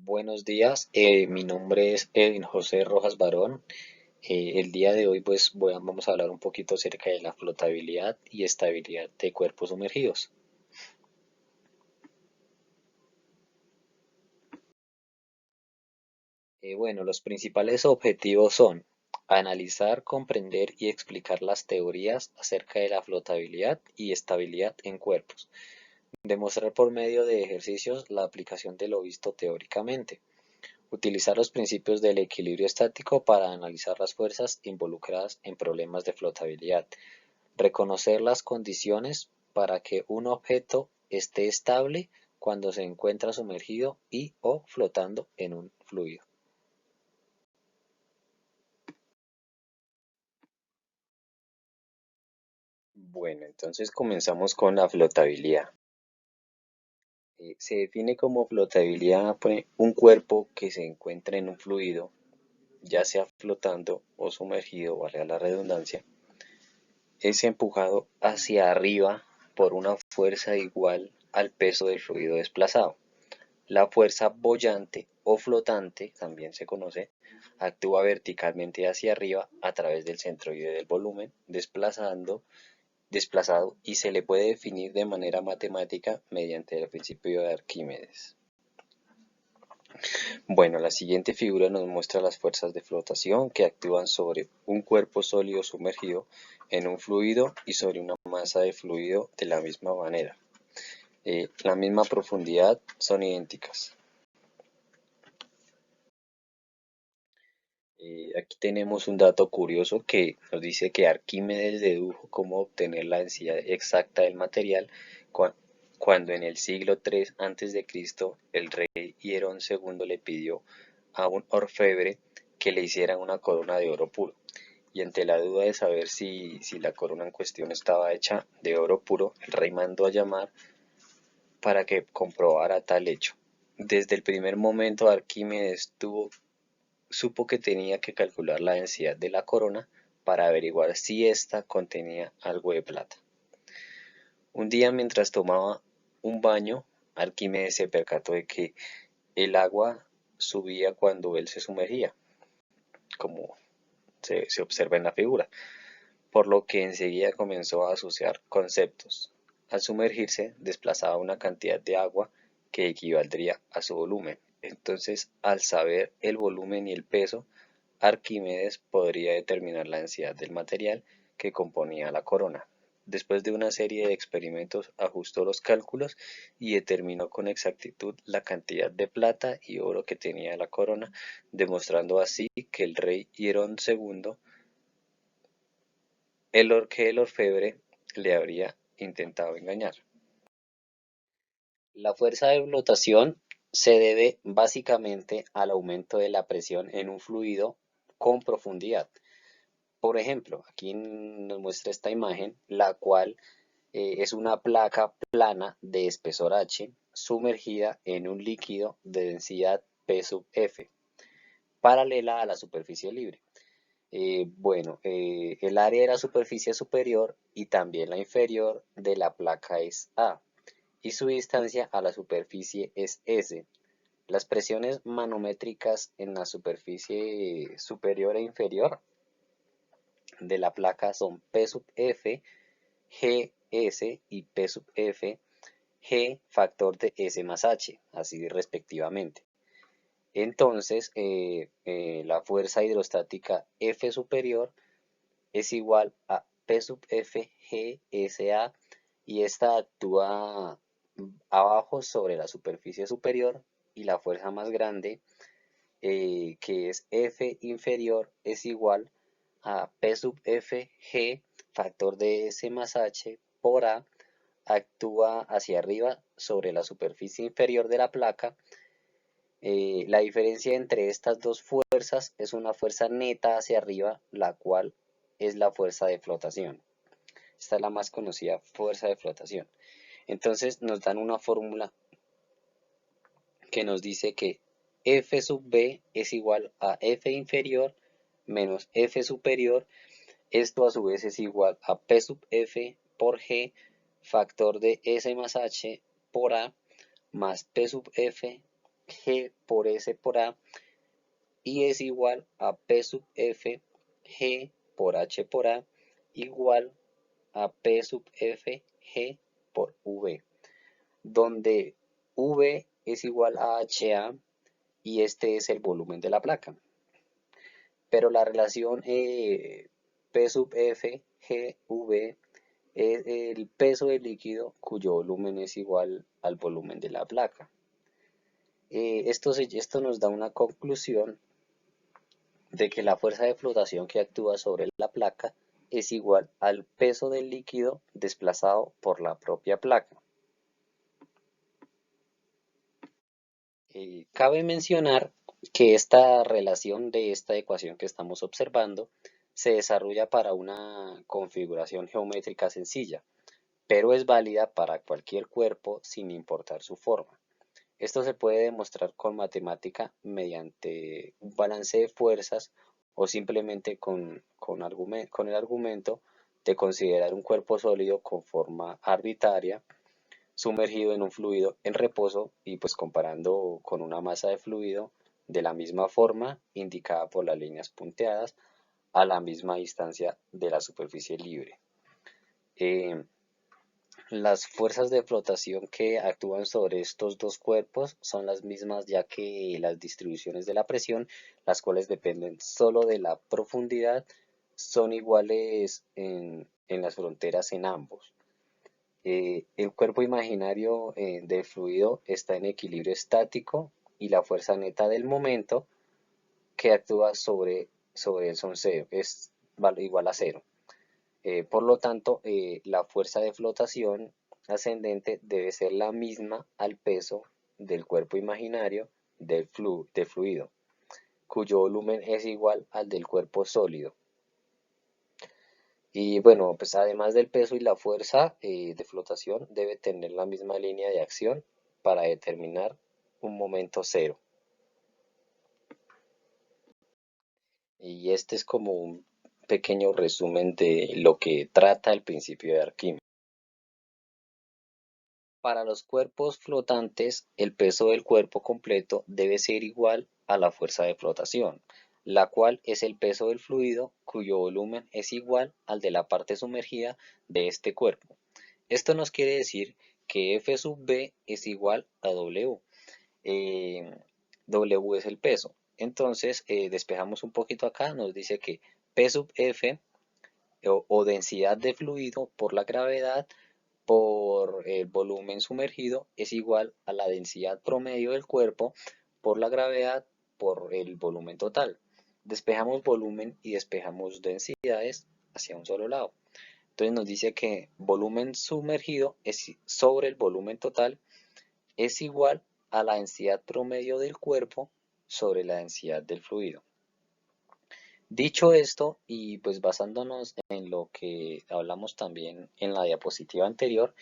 Buenos días, mi nombre es Edwin José Rojas Barón. El día de hoy vamos a hablar un poquito acerca de la flotabilidad y estabilidad de cuerpos sumergidos. Bueno, los principales objetivos son analizar, comprender y explicar las teorías acerca de la flotabilidad y estabilidad en cuerpos. Demostrar por medio de ejercicios la aplicación de lo visto teóricamente. Utilizar los principios del equilibrio estático para analizar las fuerzas involucradas en problemas de flotabilidad. Reconocer las condiciones para que un objeto esté estable cuando se encuentra sumergido y o flotando en un fluido. Bueno, entonces comenzamos con la flotabilidad. Se define como flotabilidad un cuerpo que se encuentra en un fluido, ya sea flotando o sumergido, valga la redundancia, es empujado hacia arriba por una fuerza igual al peso del fluido desplazado. La fuerza boyante o flotante, también se conoce, actúa verticalmente hacia arriba a través del centroide del volumen, desplazado y se le puede definir de manera matemática mediante el principio de Arquímedes. Bueno, la siguiente figura nos muestra las fuerzas de flotación que actúan sobre un cuerpo sólido sumergido en un fluido y sobre una masa de fluido de la misma manera. La misma profundidad son idénticas. Aquí tenemos un dato curioso que nos dice que Arquímedes dedujo cómo obtener la densidad exacta del material cuando en el siglo III a.C. el rey Hierón II le pidió a un orfebre que le hiciera una corona de oro puro. Y ante la duda de saber si la corona en cuestión estaba hecha de oro puro, el rey mandó a llamar para que comprobara tal hecho. Desde el primer momento Arquímedes supo que tenía que calcular la densidad de la corona para averiguar si ésta contenía algo de plata. Un día mientras tomaba un baño, Arquímedes se percató de que el agua subía cuando él se sumergía, como se observa en la figura, por lo que enseguida comenzó a asociar conceptos. Al sumergirse, desplazaba una cantidad de agua que equivaldría a su volumen. Entonces, al saber el volumen y el peso, Arquímedes podría determinar la densidad del material que componía la corona. Después de una serie de experimentos ajustó los cálculos y determinó con exactitud la cantidad de plata y oro que tenía la corona, demostrando así que el rey Hierón II, que el orfebre le habría intentado engañar. La fuerza de flotación se debe básicamente al aumento de la presión en un fluido con profundidad. Por ejemplo, aquí nos muestra esta imagen, la cual es una placa plana de espesor H sumergida en un líquido de densidad P sub F, paralela a la superficie libre. El área de la superficie superior y también la inferior de la placa es A y su distancia a la superficie es S. Las presiones manométricas en la superficie superior e inferior de la placa son P sub F, GS y P sub F, G factor de S más H, así respectivamente. Entonces, la fuerza hidrostática F superior es igual a P sub F GSA y esta actúa abajo sobre la superficie superior y la fuerza más grande, que es F inferior, es igual a P sub F G factor de S más H por A, actúa hacia arriba sobre la superficie inferior de la placa. La diferencia entre estas dos fuerzas es una fuerza neta hacia arriba, la cual es la fuerza de flotación. Esta es la más conocida fuerza de flotación. Entonces nos dan una fórmula que nos dice que F sub B es igual a F inferior menos F superior. Esto a su vez es igual a P sub F por G factor de S más H por A más P sub F G por S por A y es igual a P sub F G por H por A igual a P sub F G por V, donde V es igual a HA y este es el volumen de la placa. Pero la relación P sub F G V es el peso del líquido cuyo volumen es igual al volumen de la placa. Esto nos da una conclusión de que la fuerza de flotación que actúa sobre la placa es igual al peso del líquido desplazado por la propia placa. Cabe mencionar que esta relación de esta ecuación que estamos observando se desarrolla para una configuración geométrica sencilla, pero es válida para cualquier cuerpo sin importar su forma. Esto se puede demostrar con matemática mediante un balance de fuerzas o simplemente con el argumento de considerar un cuerpo sólido con forma arbitraria sumergido en un fluido en reposo y pues comparando con una masa de fluido de la misma forma indicada por las líneas punteadas a la misma distancia de la superficie libre. Eh, las fuerzas de flotación que actúan sobre estos dos cuerpos son las mismas ya que las distribuciones de la presión, las cuales dependen solo de la profundidad, son iguales en las fronteras en ambos. El cuerpo imaginario del fluido está en equilibrio estático y la fuerza neta del momento que actúa sobre él es igual a cero. Por lo tanto, la fuerza de flotación ascendente debe ser la misma al peso del cuerpo imaginario del fluido, cuyo volumen es igual al del cuerpo sólido. Y bueno, pues además del peso y la fuerza de flotación, debe tener la misma línea de acción para determinar un momento cero. Y este es como un pequeño resumen de lo que trata el principio de Arquímedes. Para los cuerpos flotantes, el peso del cuerpo completo debe ser igual a la fuerza de flotación, la cual es el peso del fluido cuyo volumen es igual al de la parte sumergida de este cuerpo. Esto nos quiere decir que F sub B es igual a W. W es el peso. Entonces, despejamos un poquito acá, nos dice que P sub F o densidad de fluido por la gravedad por el volumen sumergido es igual a la densidad promedio del cuerpo por la gravedad por el volumen total. Despejamos volumen y despejamos densidades hacia un solo lado. Entonces nos dice que volumen sumergido es sobre el volumen total es igual a la densidad promedio del cuerpo sobre la densidad del fluido. Dicho esto, y pues basándonos en lo que hablamos también en la diapositiva anterior,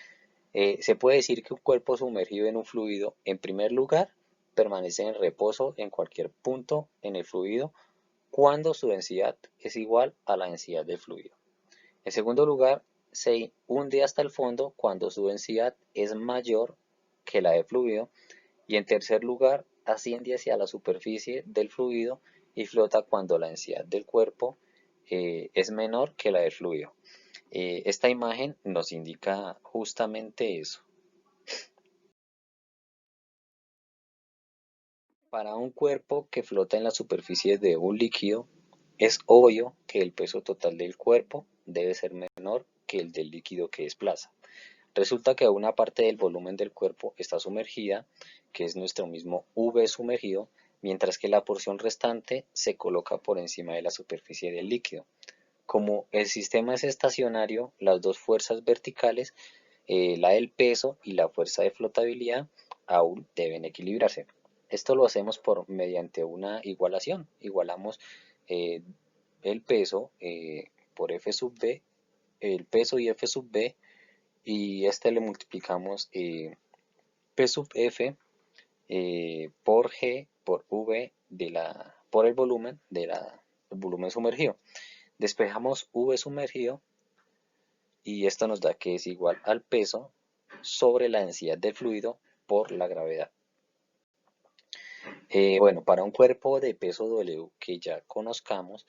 se puede decir que un cuerpo sumergido en un fluido, en primer lugar, permanece en reposo en cualquier punto en el fluido cuando su densidad es igual a la densidad del fluido. En segundo lugar, se hunde hasta el fondo cuando su densidad es mayor que la del fluido. Y en tercer lugar, asciende hacia la superficie del fluido y flota cuando la densidad del cuerpo es menor que la del fluido. Esta imagen nos indica justamente eso. Para un cuerpo que flota en la superficie de un líquido, es obvio que el peso total del cuerpo debe ser menor que el del líquido que desplaza. Resulta que una parte del volumen del cuerpo está sumergida, que es nuestro mismo V sumergido, mientras que la porción restante se coloca por encima de la superficie del líquido. Como el sistema es estacionario, las dos fuerzas verticales, la del peso y la fuerza de flotabilidad, aún deben equilibrarse. Esto lo hacemos mediante una igualación. Igualamos eh, el peso por F sub B, el peso y F sub B, y este le multiplicamos P sub F por G por V por el volumen el volumen sumergido. Despejamos V sumergido y esto nos da que es igual al peso sobre la densidad del fluido por la gravedad. Bueno, para un cuerpo de peso W que ya conozcamos,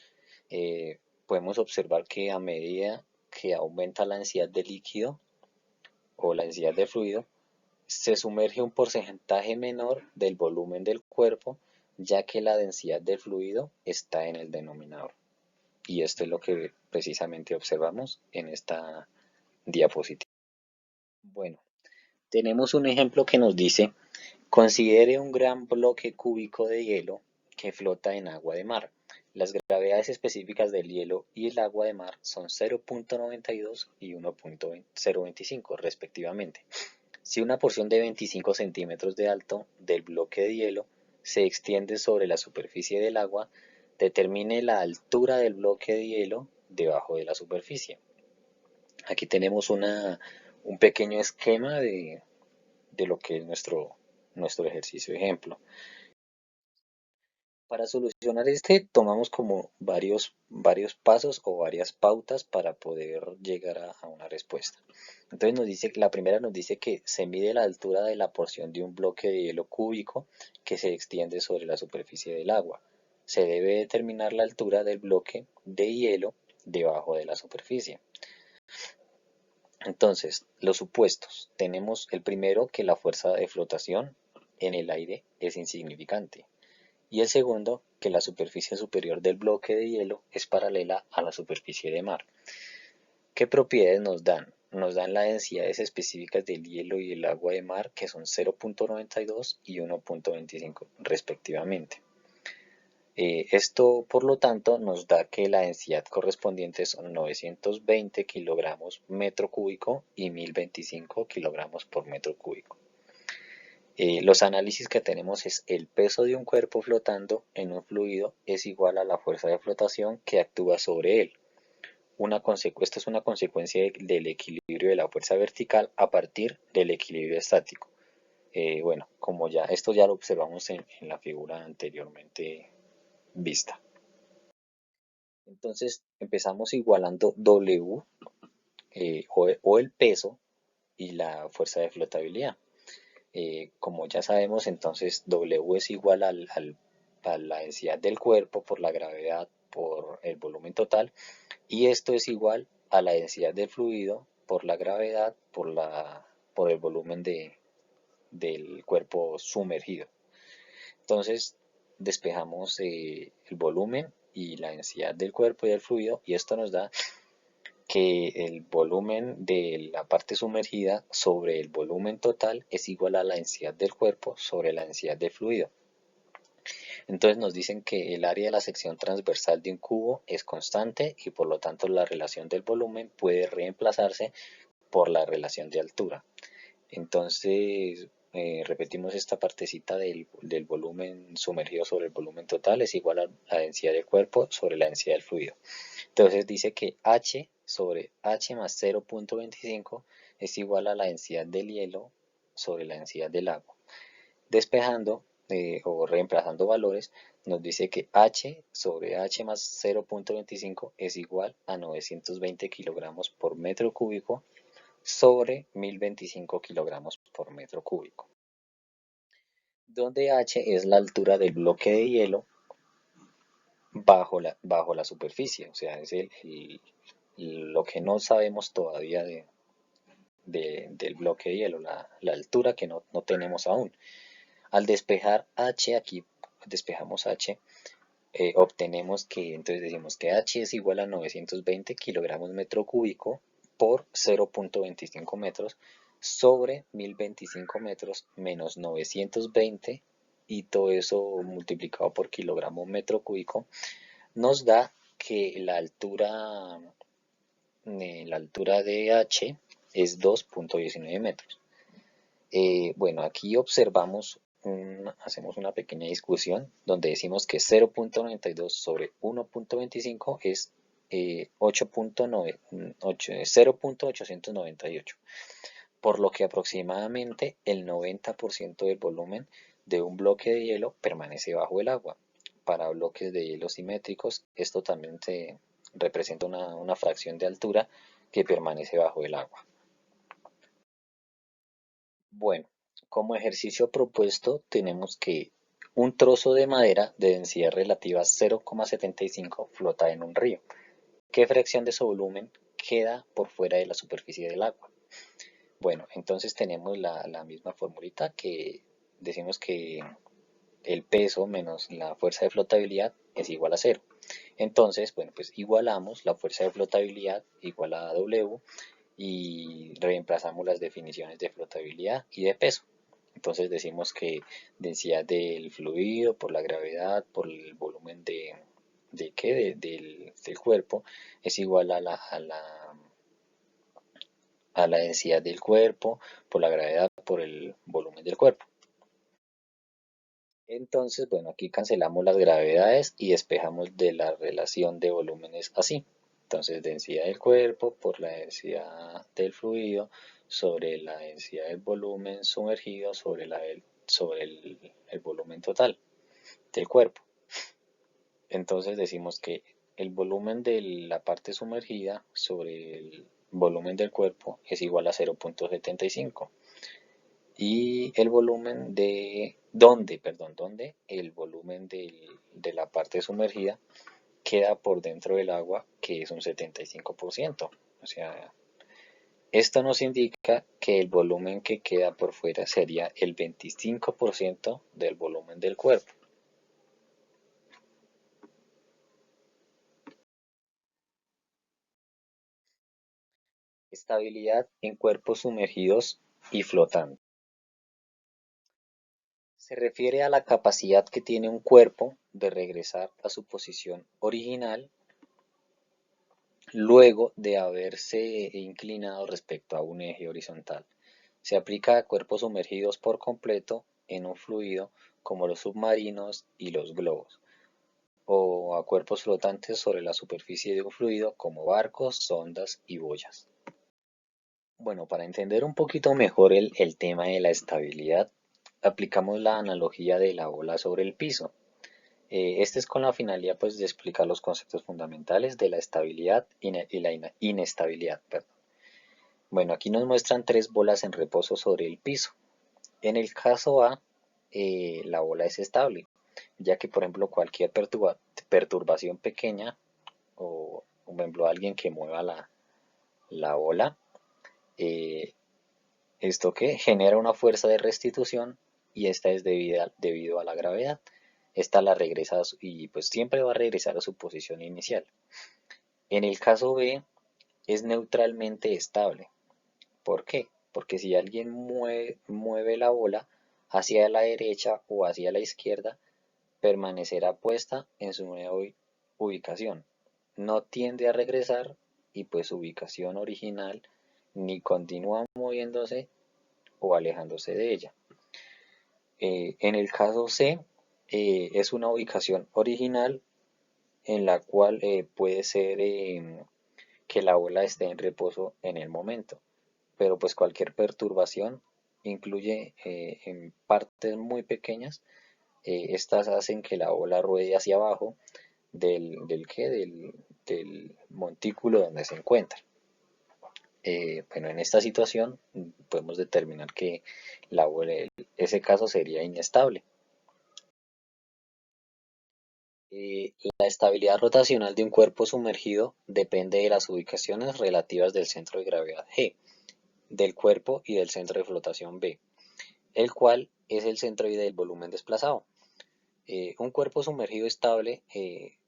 podemos observar que a medida que aumenta la densidad de líquido o la densidad de fluido, se sumerge un porcentaje menor del volumen del cuerpo, ya que la densidad del fluido está en el denominador. Y esto es lo que precisamente observamos en esta diapositiva. Bueno, tenemos un ejemplo que nos dice: considere un gran bloque cúbico de hielo que flota en agua de mar. Las gravedades específicas del hielo y el agua de mar son 0.92 y 1.025 respectivamente. Si una porción de 25 centímetros de alto del bloque de hielo se extiende sobre la superficie del agua, determine la altura del bloque de hielo debajo de la superficie. Aquí tenemos un pequeño esquema de lo que es nuestro ejercicio ejemplo. Para solucionar tomamos como varios pasos o varias pautas para poder llegar a una respuesta. Entonces la primera nos dice que se mide la altura de la porción de un bloque de hielo cúbico que se extiende sobre la superficie del agua. Se debe determinar la altura del bloque de hielo debajo de la superficie. Entonces, los supuestos. Tenemos el primero, que la fuerza de flotación en el aire es insignificante. Y el segundo, que la superficie superior del bloque de hielo es paralela a la superficie de mar. ¿Qué propiedades nos dan? Nos dan las densidades específicas del hielo y el agua de mar, que son 0.92 y 1.25 respectivamente. Esto, por lo tanto, nos da que la densidad correspondiente son 920 kilogramos metro cúbico y 1025 kilogramos por metro cúbico. Los análisis que tenemos es: el peso de un cuerpo flotando en un fluido es igual a la fuerza de flotación que actúa sobre él. Esto es una consecuencia del equilibrio de la fuerza vertical a partir del equilibrio estático. Bueno, como esto ya lo observamos en la figura anteriormente vista. Entonces empezamos igualando W o el peso y la fuerza de flotabilidad. Como ya sabemos, entonces W es igual a la densidad del cuerpo por la gravedad por el volumen total, y esto es igual a la densidad del fluido por la gravedad por el volumen del cuerpo sumergido. Entonces despejamos el volumen y la densidad del cuerpo y del fluido, y esto nos da que el volumen de la parte sumergida sobre el volumen total es igual a la densidad del cuerpo sobre la densidad del fluido. Entonces nos dicen que el área de la sección transversal de un cubo es constante y por lo tanto la relación del volumen puede reemplazarse por la relación de altura. Entonces repetimos esta partecita del volumen sumergido sobre el volumen total es igual a la densidad del cuerpo sobre la densidad del fluido. Entonces dice que H sobre H más 0.25 es igual a la densidad del hielo sobre la densidad del agua. Despejando o reemplazando valores, nos dice que H sobre H más 0.25 es igual a 920 kilogramos por metro cúbico sobre 1025 kilogramos por metro cúbico, donde H es la altura del bloque de hielo bajo la superficie, o sea, es lo que no sabemos todavía del bloque de hielo, la altura que no tenemos aún. Al despejar H, aquí despejamos H, obtenemos que, entonces decimos que H es igual a 920 kilogramos metro cúbico por 0.25 metros sobre 1025 metros menos 920, y todo eso multiplicado por kilogramo metro cúbico nos da que la altura de H es 2.19 metros. Bueno, aquí hacemos una pequeña discusión donde decimos que 0.92 sobre 1.25 es 0.898, por lo que aproximadamente el 90% del volumen de un bloque de hielo permanece bajo el agua. Para bloques de hielo simétricos, esto también se representa una fracción de altura que permanece bajo el agua. Bueno, como ejercicio propuesto tenemos que Un trozo de madera de densidad relativa 0,75 flota en un río. ¿Qué fracción de su volumen queda por fuera de la superficie del agua? Bueno, entonces tenemos la misma formulita que decimos que el peso menos la fuerza de flotabilidad es igual a cero. Entonces, bueno, pues igualamos la fuerza de flotabilidad igual a W y reemplazamos las definiciones de flotabilidad y de peso. Entonces decimos que densidad del fluido por la gravedad por el volumen del cuerpo es igual a la densidad del cuerpo por la gravedad por el volumen del cuerpo. Entonces, bueno, aquí cancelamos las gravedades y despejamos de la relación de volúmenes así. Entonces, densidad del cuerpo por la densidad del fluido sobre la densidad del volumen sumergido sobre el volumen total del cuerpo. Entonces decimos que el volumen de la parte sumergida sobre el volumen del cuerpo es igual a 0,75 y el volumen donde el volumen de la parte sumergida queda por dentro del agua, que es un 75%. O sea, esto nos indica que el volumen que queda por fuera sería el 25% del volumen del cuerpo. Estabilidad en cuerpos sumergidos y flotantes. Se refiere a la capacidad que tiene un cuerpo de regresar a su posición original luego de haberse inclinado respecto a un eje horizontal. Se aplica a cuerpos sumergidos por completo en un fluido como los submarinos y los globos, o a cuerpos flotantes sobre la superficie de un fluido como barcos, sondas y boyas. Bueno, para entender un poquito mejor el tema de la estabilidad, aplicamos la analogía de la ola sobre el piso. Este es con la finalidad pues, de explicar los conceptos fundamentales de la estabilidad y la inestabilidad. Perdón. Bueno, aquí nos muestran tres bolas en reposo sobre el piso. En el caso A, la bola es estable, ya que por ejemplo cualquier perturbación pequeña o por ejemplo alguien que mueva la bola, eh, esto que genera una fuerza de restitución y esta es debido a la gravedad. Esta la regresa y pues siempre va a regresar a su posición inicial. En el caso B es neutralmente estable. ¿Por qué? Porque si alguien mueve la bola hacia la derecha o hacia la izquierda, permanecerá puesta en su nueva ubicación. No tiende a regresar y pues su ubicación original ni continúa moviéndose o alejándose de ella. En el caso C, es una ubicación original en la cual puede ser que la bola esté en reposo en el momento, pero pues cualquier perturbación incluye en partes muy pequeñas, estas hacen que la bola ruede hacia abajo del montículo donde se encuentra. Bueno, en esta situación podemos determinar que ese caso sería inestable. La estabilidad rotacional de un cuerpo sumergido depende de las ubicaciones relativas del centro de gravedad G, del cuerpo y del centro de flotación B, el cual es el centroide del volumen desplazado. Un cuerpo sumergido estable,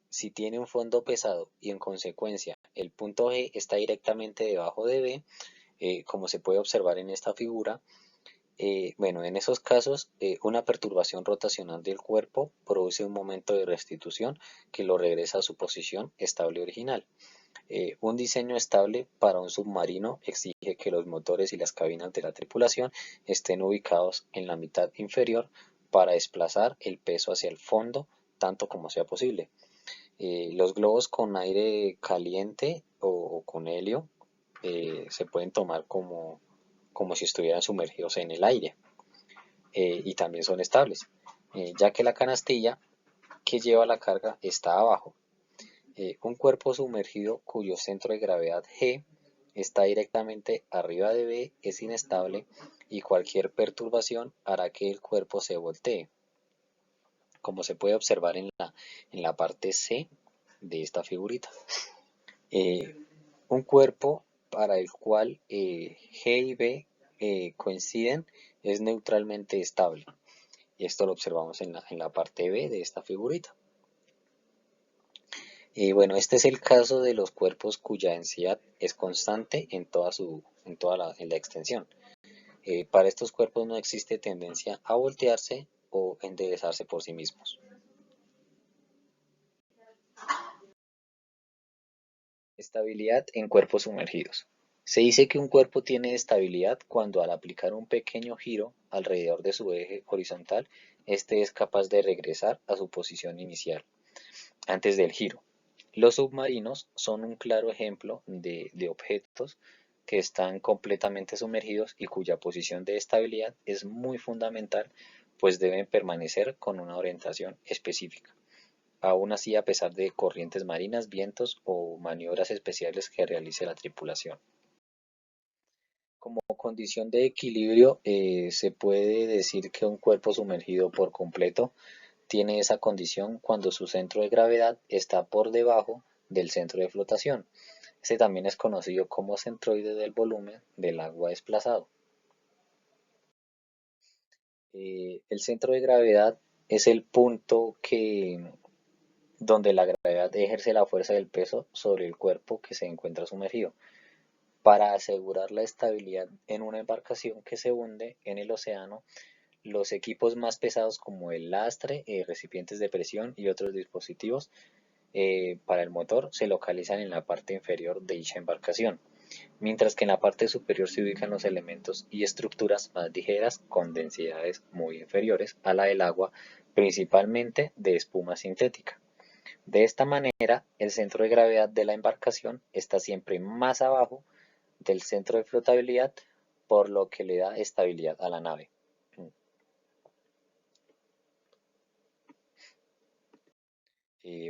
si tiene un fondo pesado y en consecuencia el punto G está directamente debajo de B, como se puede observar en esta figura, bueno, en esos casos, una perturbación rotacional del cuerpo produce un momento de restitución que lo regresa a su posición estable original. Un diseño estable para un submarino exige que los motores y las cabinas de la tripulación estén ubicados en la mitad inferior para desplazar el peso hacia el fondo tanto como sea posible. Los globos con aire caliente o con helio se pueden tomar como si estuvieran sumergidos en el aire y también son estables, ya que la canastilla que lleva la carga está abajo. Un cuerpo sumergido cuyo centro de gravedad G está directamente arriba de B es inestable y cualquier perturbación hará que el cuerpo se voltee. como se puede observar en la parte C de esta figurita. Eh, un cuerpo para el cual G y B coinciden es neutralmente estable. Y esto lo observamos en la parte B de esta figurita. Bueno, este es el caso de los cuerpos cuya densidad es constante en la extensión. Para estos cuerpos no existe tendencia a voltearse o enderezarse por sí mismos. Estabilidad en cuerpos sumergidos. Se dice que un cuerpo tiene estabilidad cuando al aplicar un pequeño giro alrededor de su eje horizontal, éste es capaz de regresar a su posición inicial antes del giro. Los submarinos son un claro ejemplo de objetos que están completamente sumergidos y cuya posición de estabilidad es muy fundamental, pues deben permanecer con una orientación específica. Aún así, a pesar de corrientes marinas, vientos o maniobras especiales que realice la tripulación. Como condición de equilibrio, se puede decir que un cuerpo sumergido por completo tiene esa condición cuando su centro de gravedad está por debajo del centro de flotación. Este también es conocido como centroide del volumen del agua desplazado. El centro de gravedad es el punto donde la gravedad ejerce la fuerza del peso sobre el cuerpo que se encuentra sumergido. Para asegurar la estabilidad en una embarcación que se hunde en el océano, los equipos más pesados como el lastre, recipientes de presión y otros dispositivos para el motor se localizan en la parte inferior de dicha embarcación, mientras que en la parte superior se ubican los elementos y estructuras más ligeras con densidades muy inferiores a la del agua, principalmente de espuma sintética. De esta manera, el centro de gravedad de la embarcación está siempre más abajo del centro de flotabilidad, por lo que le da estabilidad a la nave.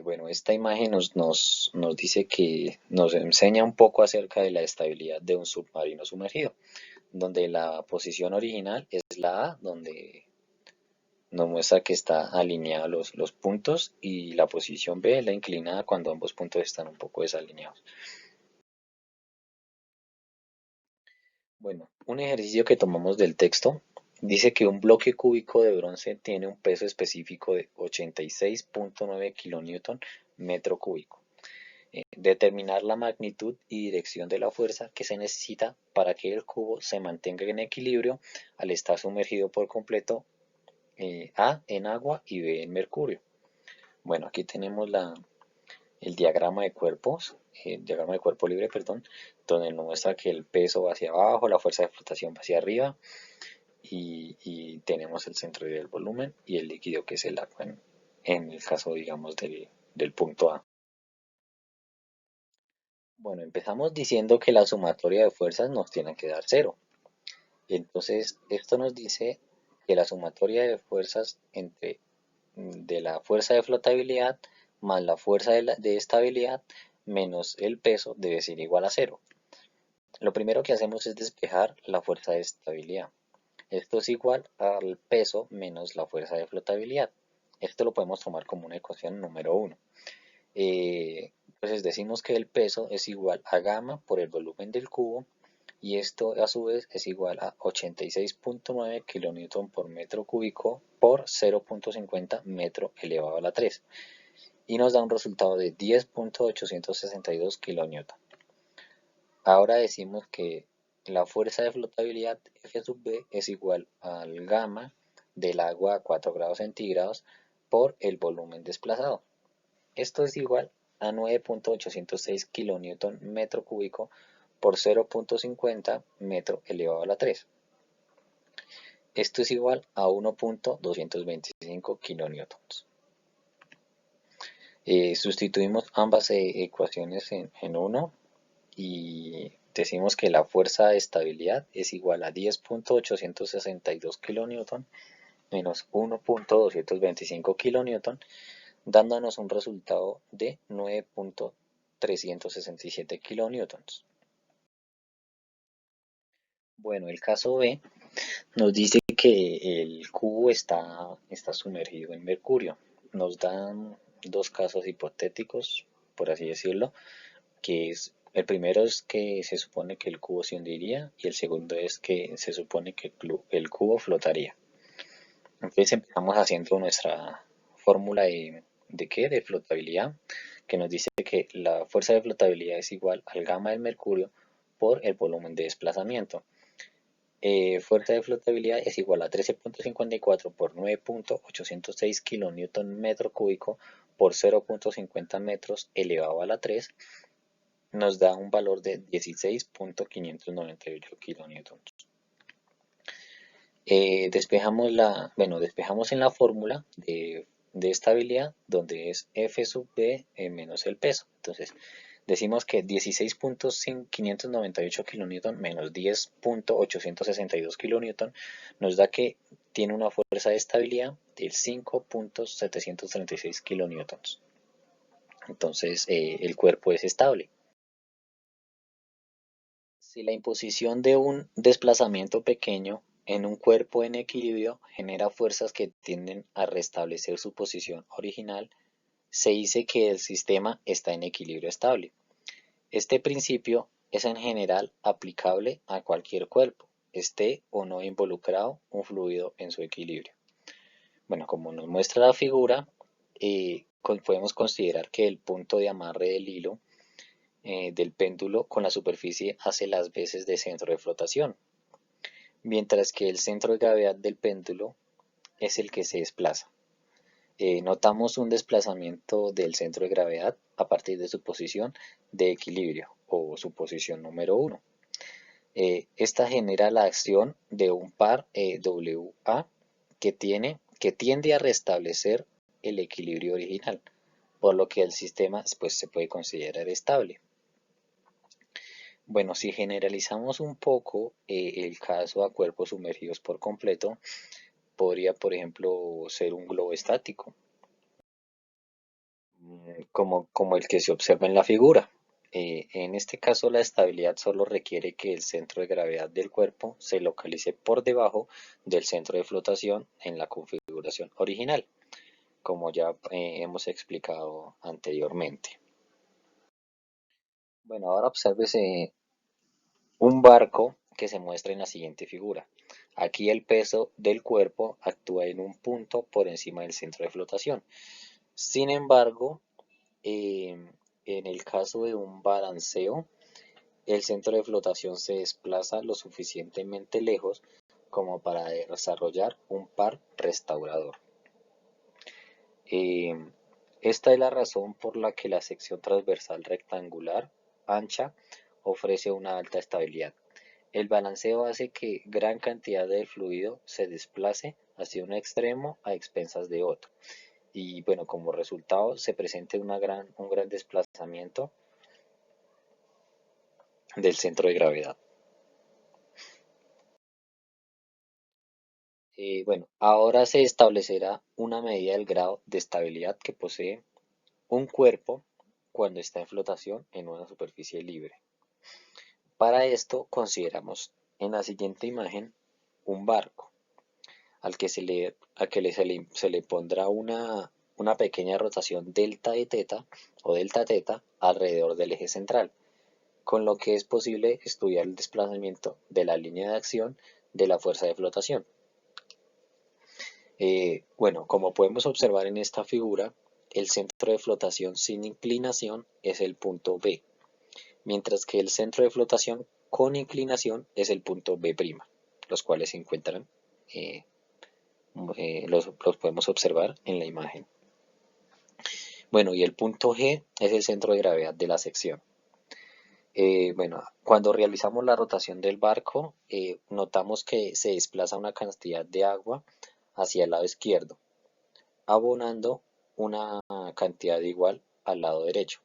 Bueno, esta imagen nos dice que nos enseña un poco acerca de la estabilidad de un submarino sumergido, donde la posición original es la A, donde nos muestra que está alineados los puntos, y la posición B es la inclinada cuando ambos puntos están un poco desalineados. Bueno, un ejercicio que tomamos del texto dice que un bloque cúbico de bronce tiene un peso específico de 86.9 kilonewton metro cúbico. Determinar la magnitud y dirección de la fuerza que se necesita para que el cubo se mantenga en equilibrio al estar sumergido por completo, A en agua y B en mercurio. Bueno, aquí tenemos el diagrama de cuerpos, el diagrama de cuerpo libre, perdón, donde nos muestra que el peso va hacia abajo, la fuerza de flotación va hacia arriba, y tenemos el centro del volumen y el líquido que es el agua en el caso, digamos, del punto A. Bueno, empezamos diciendo que la sumatoria de fuerzas nos tiene que dar cero. Entonces, esto nos dice que la sumatoria de fuerzas de la fuerza de flotabilidad más la fuerza de estabilidad menos el peso debe ser igual a cero. Lo primero que hacemos es despejar la fuerza de estabilidad. Esto es igual al peso menos la fuerza de flotabilidad. Esto lo podemos tomar como una ecuación número 1. Entonces decimos que el peso es igual a gamma por el volumen del cubo, y esto a su vez es igual a 86.9 kN por metro cúbico por 0.50 metro elevado a la 3, y nos da un resultado de 10.862 kN. Ahora decimos que la fuerza de flotabilidad F sub B es igual al gamma del agua a 4 grados centígrados por el volumen desplazado. Esto es igual a 9.806 kN metro cúbico por 0.50 metro elevado a la 3. Esto es igual a 1.225 kN. Sustituimos ambas ecuaciones en 1 y decimos que la fuerza de estabilidad es igual a 10.862 kN menos 1.225 kN, dándonos un resultado de 9.367 kN. Bueno, el caso B Nos dice que el cubo está sumergido en mercurio. Nos dan dos casos hipotéticos, por así decirlo, que es, el primero es que se supone que el cubo se hundiría y el segundo es que se supone que el cubo flotaría. Entonces empezamos haciendo nuestra fórmula ¿de qué? De flotabilidad, que nos dice que la fuerza de flotabilidad es igual al gamma del mercurio por el volumen de desplazamiento. Fuerza de flotabilidad es igual a 13.54 por 9.806 kilonewton metro cúbico por 0.50 metros elevado a la 3, nos da un valor de 16.598 kilonewtons. Despejamos en la fórmula de estabilidad, donde es F sub B menos el peso. Entonces, decimos que 16.598 kilonewton menos 10.862 kilonewton nos da que tiene una fuerza de estabilidad de 5.736 kilonewtons. Entonces, el cuerpo es estable. Si la imposición de un desplazamiento pequeño en un cuerpo en equilibrio genera fuerzas que tienden a restablecer su posición original, se dice que el sistema está en equilibrio estable. Este principio es en general aplicable a cualquier cuerpo, esté o no involucrado un fluido en su equilibrio. Bueno, como nos muestra la figura, podemos considerar que el punto de amarre del hilo del péndulo con la superficie hace las veces de centro de flotación, mientras que el centro de gravedad del péndulo es el que se desplaza. Notamos un desplazamiento del centro de gravedad a partir de su posición de equilibrio o su posición número 1. Esta genera la acción de un par WA que tiende a restablecer el equilibrio original, por lo que el sistema pues, se puede considerar estable. Bueno, si generalizamos un poco el caso a cuerpos sumergidos por completo, podría, por ejemplo, ser un globo estático, como el que se observa en la figura. En este caso, la estabilidad solo requiere que el centro de gravedad del cuerpo se localice por debajo del centro de flotación en la configuración original, como ya hemos explicado anteriormente. Bueno, ahora obsérvese un barco que se muestra en la siguiente figura. Aquí el peso del cuerpo actúa en un punto por encima del centro de flotación. Sin embargo, en el caso de un balanceo, el centro de flotación se desplaza lo suficientemente lejos como para desarrollar un par restaurador. Eh, Esta es la razón por la que la sección transversal rectangular ancha ofrece una alta estabilidad. El balanceo hace que gran cantidad de fluido se desplace hacia un extremo a expensas de otro. Y bueno, como resultado se presenta un gran desplazamiento del centro de gravedad. Bueno, ahora se establecerá una medida del grado de estabilidad que posee un cuerpo cuando está en flotación en una superficie libre. Para esto consideramos en la siguiente imagen un barco al que se le pondrá una pequeña rotación delta de teta o delta teta alrededor del eje central, con lo que es posible estudiar el desplazamiento de la línea de acción de la fuerza de flotación. Bueno, como podemos observar en esta figura, el centro de flotación sin inclinación es el punto B, mientras que el centro de flotación con inclinación es el punto B', los cuales se encuentran, los podemos observar en la imagen. Bueno, y el punto G es el centro de gravedad de la sección. Bueno, cuando realizamos la rotación del barco, notamos que se desplaza una cantidad de agua hacia el lado izquierdo, abonando una cantidad igual al lado derecho.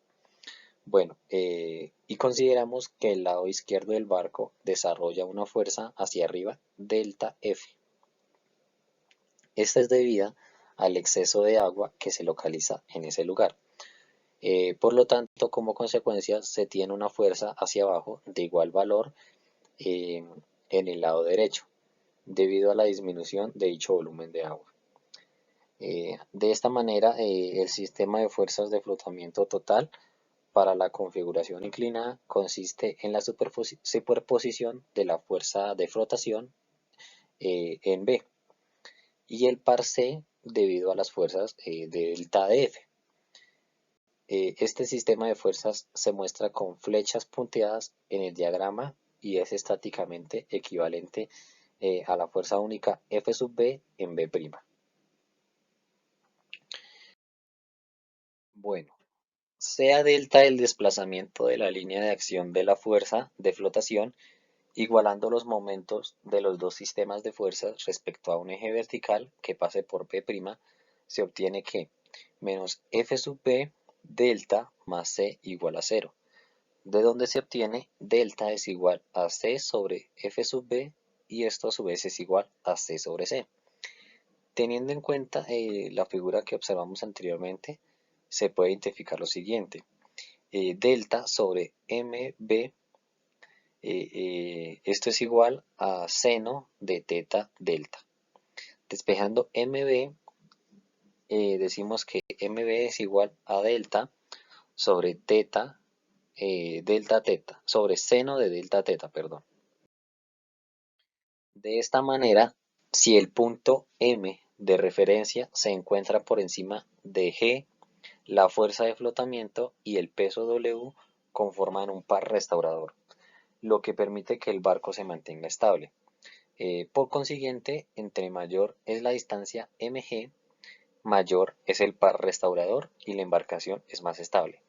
Bueno, y consideramos que el lado izquierdo del barco desarrolla una fuerza hacia arriba, delta F. Esta es debida al exceso de agua que se localiza en ese lugar. Por lo tanto, como consecuencia, se tiene una fuerza hacia abajo de igual valor en el lado derecho, debido a la disminución de dicho volumen de agua. De esta manera, el sistema de fuerzas de flotamiento total para la configuración inclinada consiste en la superposición de la fuerza de flotación en B y el par C debido a las fuerzas de delta de F. Este sistema de fuerzas se muestra con flechas punteadas en el diagrama y es estáticamente equivalente a la fuerza única F sub B en B'. Bueno, sea delta el desplazamiento de la línea de acción de la fuerza de flotación, igualando los momentos de los dos sistemas de fuerzas respecto a un eje vertical que pase por P', se obtiene que menos F sub B delta más C igual a cero, de donde se obtiene delta es igual a C sobre F sub B y esto a su vez es igual a C sobre C. Teniendo en cuenta la figura que observamos anteriormente, se puede identificar lo siguiente. Delta sobre MB, esto es igual a seno de teta delta. Despejando MB, decimos que MB es igual a delta sobre teta, delta teta, sobre seno de delta teta, perdón. De esta manera, si el punto M de referencia se encuentra por encima de G, la fuerza de flotamiento y el peso W conforman un par restaurador, lo que permite que el barco se mantenga estable. Por consiguiente, entre mayor es la distancia mg, mayor es el par restaurador y la embarcación es más estable.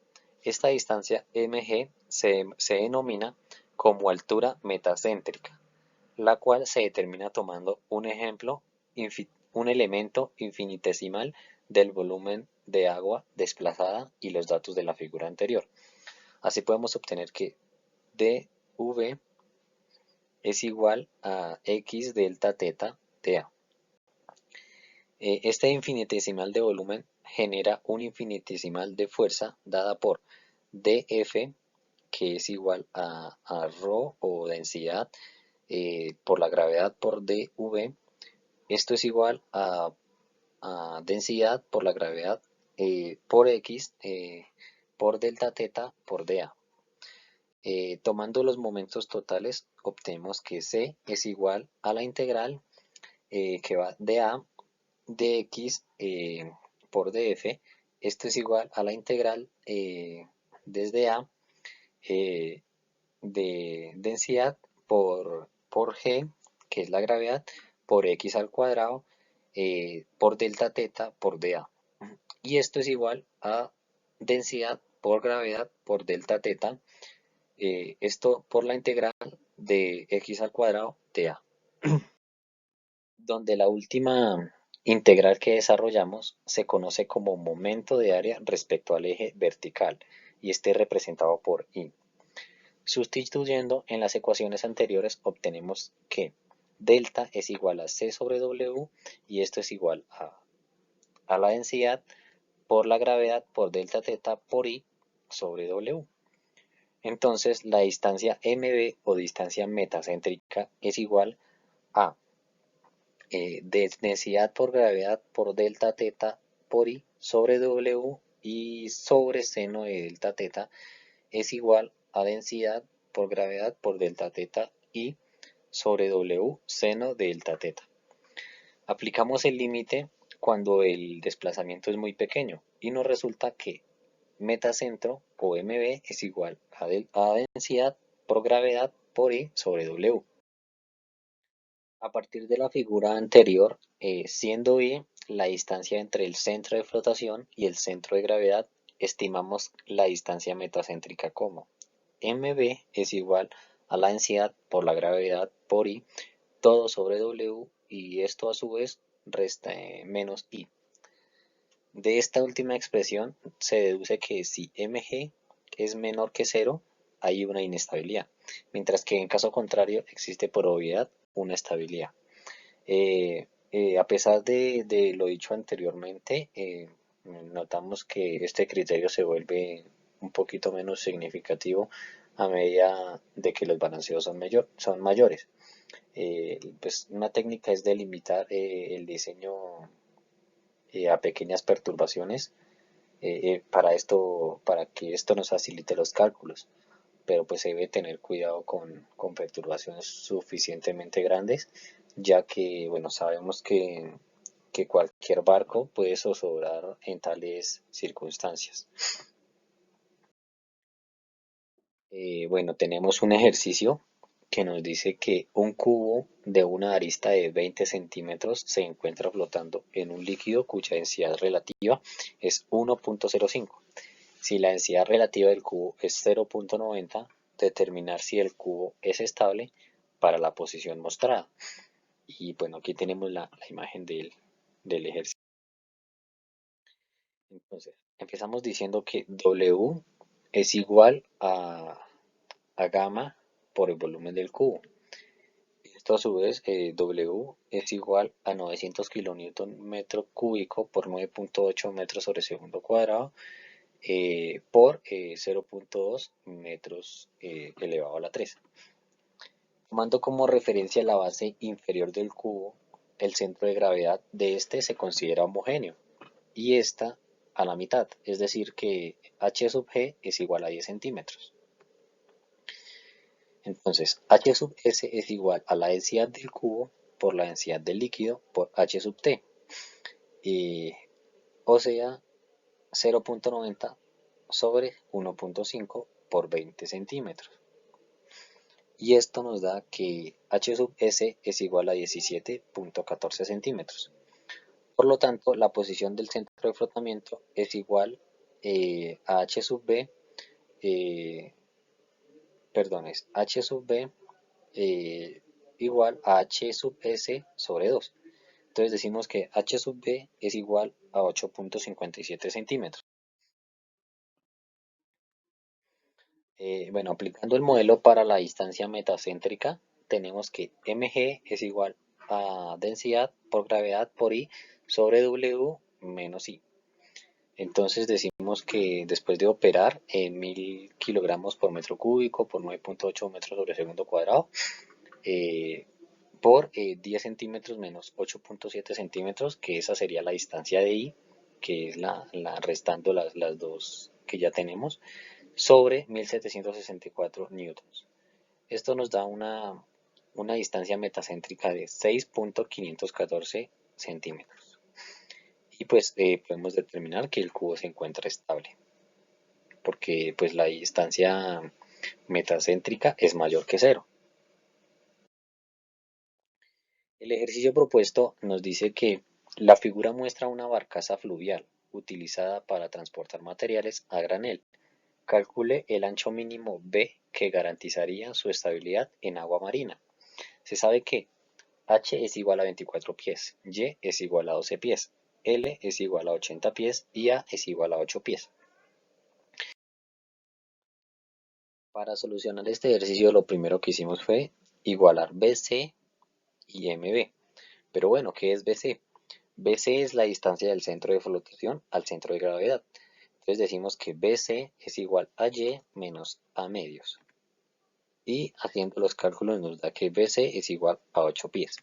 Esta distancia mg se denomina como altura metacéntrica, la cual se determina tomando un ejemplo, un elemento infinitesimal del volumen de agua desplazada y los datos de la figura anterior. Así podemos obtener que dv es igual a x delta teta dA. Este infinitesimal de volumen genera un infinitesimal de fuerza dada por dF, que es igual a ρ o densidad por la gravedad por dV. Esto es igual a densidad por la gravedad por x por delta teta por dA. Tomando los momentos totales, obtenemos que C es igual a la integral que va de A dx por df. Esto es igual a la integral desde A de densidad por G, que es la gravedad, por x al cuadrado por delta teta por dA. Y esto es igual a densidad por gravedad por delta teta. Esto por la integral de x al cuadrado de A, donde la última integral que desarrollamos se conoce como momento de área respecto al eje vertical y este es representado por I. Sustituyendo en las ecuaciones anteriores obtenemos que delta es igual a C sobre W y esto es igual a la densidad por la gravedad por delta teta por I sobre W. Entonces la distancia MB o distancia metacéntrica es igual a densidad por gravedad por delta teta por I sobre W y sobre seno de delta teta es igual a densidad por gravedad por delta teta I sobre W seno de delta teta. Aplicamos el límite cuando el desplazamiento es muy pequeño y nos resulta que metacentro o MB es igual a densidad por gravedad por I sobre W. A partir de la figura anterior, siendo I la distancia entre el centro de flotación y el centro de gravedad, estimamos la distancia metacéntrica como mb es igual a la densidad por la gravedad por I, todo sobre W, y esto a su vez resta menos I. De esta última expresión se deduce que si mg es menor que 0, hay una inestabilidad, mientras que en caso contrario existe por obviedad una estabilidad. A pesar de lo dicho anteriormente, notamos que este criterio se vuelve un poquito menos significativo a medida de que los balanceos son mayores. Pues una técnica es delimitar el diseño a pequeñas perturbaciones para que esto nos facilite los cálculos, pero pues se debe tener cuidado con perturbaciones suficientemente grandes, ya que, bueno, sabemos que cualquier barco puede zozobrar en tales circunstancias. Bueno, tenemos un ejercicio que nos dice que un cubo de una arista de 20 centímetros se encuentra flotando en un líquido cuya densidad relativa es 1.05. Si la densidad relativa del cubo es 0.90, determinar si el cubo es estable para la posición mostrada. Y bueno, aquí tenemos la imagen del ejercicio. Entonces, empezamos diciendo que W es igual a gamma por el volumen del cubo. Esto a su vez, W es igual a 900 kilonewton metro cúbico por 9.8 metros sobre segundo cuadrado por 0.2 metros elevado a la 3. Tomando como referencia la base inferior del cubo, el centro de gravedad de este se considera homogéneo y esta a la mitad, es decir que h sub g es igual a 10 centímetros. Entonces, h sub s es igual a la densidad del cubo por la densidad del líquido por h sub t, o sea, 0.90 sobre 1.5 por 20 centímetros. Y esto nos da que h sub s es igual a 17.14 centímetros. Por lo tanto, la posición del centro de flotamiento es igual a h sub b, perdón, es h sub b igual a h sub s sobre 2. Entonces decimos que h sub b es igual a 8.57 centímetros. Bueno, aplicando el modelo para la distancia metacéntrica, tenemos que mg es igual a densidad por gravedad por I sobre W menos I. Entonces decimos que después de operar en 1000 kilogramos por metro cúbico por 9.8 metros sobre segundo cuadrado, eh, por 10 centímetros menos 8.7 centímetros, que esa sería la distancia de I, que es la restando las dos que ya tenemos, sobre 1764 newtons. Esto nos da una distancia metacéntrica de 6.514 centímetros. Y pues podemos determinar que el cubo se encuentra estable, porque pues la distancia metacéntrica es mayor que cero. El ejercicio propuesto nos dice que la figura muestra una barcaza fluvial utilizada para transportar materiales a granel. Calcule el ancho mínimo B que garantizaría su estabilidad en agua marina. Se sabe que H es igual a 24 pies, Y es igual a 12 pies, L es igual a 80 pies y A es igual a 8 pies. Para solucionar este ejercicio lo primero que hicimos fue igualar BC y MB. Pero bueno, ¿qué es BC? BC es la distancia del centro de flotación al centro de gravedad. Entonces decimos que BC es igual a Y menos A medios. Y haciendo los cálculos nos da que BC es igual a 8 pies.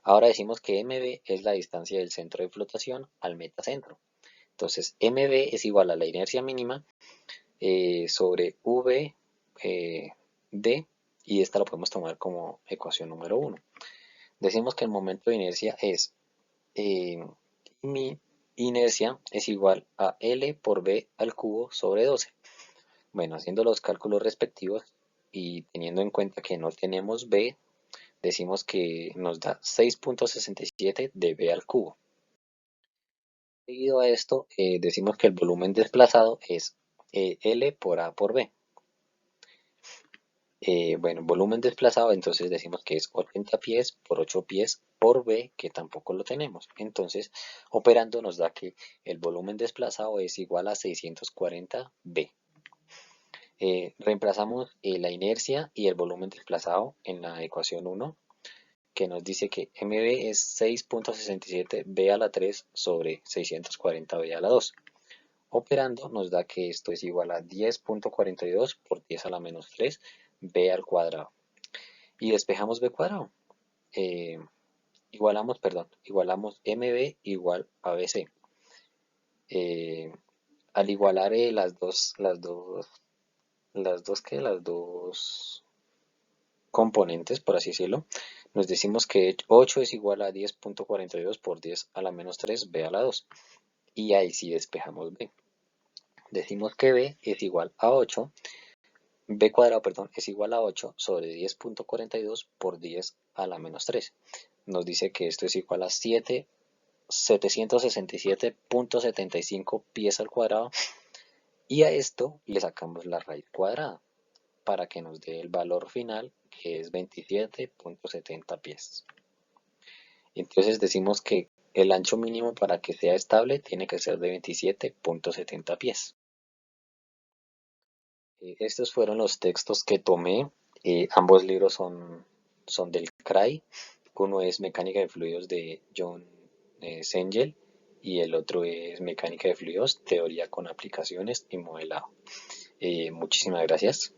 Ahora decimos que MB es la distancia del centro de flotación al metacentro. Entonces MB es igual a la inercia mínima sobre V D, y esta la podemos tomar como ecuación número 1. Decimos que el momento de inercia es mi inercia es igual a L por B al cubo sobre 12. Bueno, haciendo los cálculos respectivos y teniendo en cuenta que no tenemos B, decimos que nos da 6.67 de B al cubo. Seguido a esto, decimos que el volumen desplazado es L por A por B. Bueno, volumen desplazado, entonces decimos que es 80 pies por 8 pies por B, que tampoco lo tenemos. Entonces, operando nos da que el volumen desplazado es igual a 640 B. Reemplazamos la inercia y el volumen desplazado en la ecuación 1, que nos dice que mb es 6.67 b a la 3 sobre 640 b a la 2. Operando nos da que esto es igual a 10.42 por 10 a la menos 3 b al cuadrado. y despejamos b cuadrado. Eh, igualamos mb igual a bc. Eh, Al igualar las dos componentes, por así decirlo, nos decimos que 8 es igual a 10.42 por 10 a la menos 3 b a la 2. Y ahí sí despejamos b. Decimos que b es igual a 8, b cuadrado, perdón, es igual a 8 sobre 10.42 por 10 a la menos 3. Nos dice que esto es igual a 767.75 pies al cuadrado, y a esto le sacamos la raíz cuadrada para que nos dé el valor final, que es 27.70 pies. Entonces decimos que el ancho mínimo para que sea estable tiene que ser de 27.70 pies. Estos fueron los textos que tomé. Ambos libros son del CRAI. Uno es Mecánica de Fluidos de John Sengel y el otro es Mecánica de Fluidos, Teoría con Aplicaciones y Modelado. Muchísimas gracias.